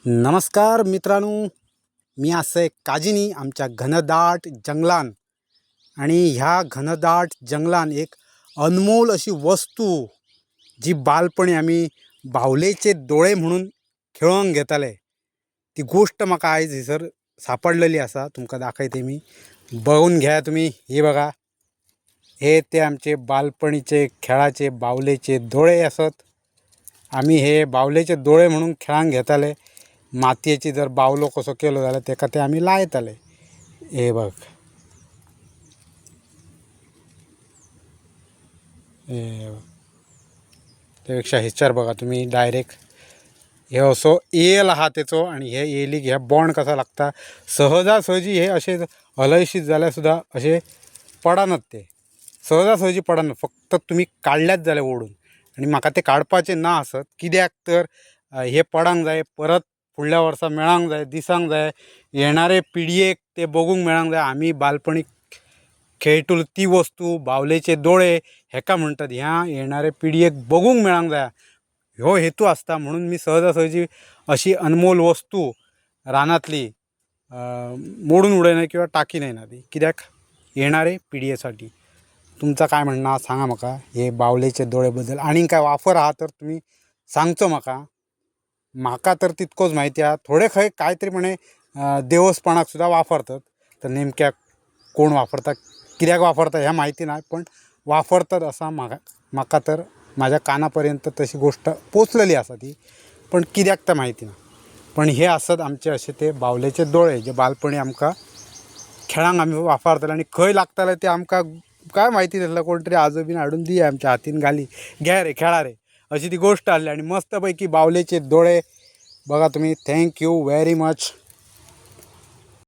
नमस्कार मित्रांनो, मी असं काजीनी आमच्या घनदाट जंगलान आणि ह्या घनदाट जंगलान एक अनमोल अशी वस्तू जी बालपणी आम्ही बावलेचे डोळे म्हणून खेळून घेताले ती गोष्ट म्हाका आयज हयसर सापडलेली असा. तुमकां दाखयते मी, बघून घ्या तुम्ही. हे बघा, हे ते आमचे बालपणीचे खेळाचे बावलेचे डोळे असत. आम्ही हे बावलेचे डोळे म्हणून खेळांक घेताले. मातयेची जर बावलो कसो केलो जाल्यार तेका ते आमी लायताले. हे बघ, हे बघ, त्यापेक्षा हेच्यार बघा तुम्ही डायरेक्ट हे असो येल आहा तेचो, आणि हे येलीक ह्या बोंड कसा लागता. सहजासहजी हे असे हलयशीत जाल्यार सुद्दां असे पडनात. ते सहजासहजी पडनात, फक्त तुम्ही काडल्यात जाल्यार ओढून. आणि म्हाका ते काडपाचे ना आसत, कित्याक तर हे पडांक जाय, परत फुडल्या वर्सा मेळांक जाय, दिसांक जाय, येणारे पिडयेक ते बघूंक मेळांक जाय. आमी बालपणी खेळटलो ती वस्तू बावलेचे डोळे हेका म्हणटात. ह्या येणारे पिडयेक बघूंक मेळांक जाय, ह्यो हेतू आसता. म्हणून मी सहजासहजी अशी अनमोल वस्तू रानातली मोडून उडयना किंवा टाकीन ना ती, कित्याक येणारे पिडयेसाठी. तुमचा काय म्हणणं सांगा म्हाका हे बावलेचे डोळे बद्दल. आणि काय वापर आहा तर तुम्ही सांगचो म्हाका. म्हाका तर तितकोच माहिती आहे. थोडे खंय कांय म्हणे देवस्पणाक सुद्धा वापरतात. तर नेमक्या कोण वापरता, कित्याक वापरता ह्या माहिती नाही, पण वापरतात असा म्हाका तर माझ्या कानापर्यंत तशी गोष्ट पोचलेली असा ती, पण कित्याक तर माहिती ना. पण हे असत आमचे असे ते बावलेचे डोळे, जे बालपणी आमकां खेळांक आमी वापरताले. आणि खंय लागताले ते आमकां काय माहिती नासलं. कोण तरी आजोबीन हाडून दिया आमच्या हातीन घाली, घ्या रे खेळा रे, अशी ती गोष्ट आसली. आणि मस्तपैकी बावलेचे डोळे बघा तुम्ही. Thank you very much.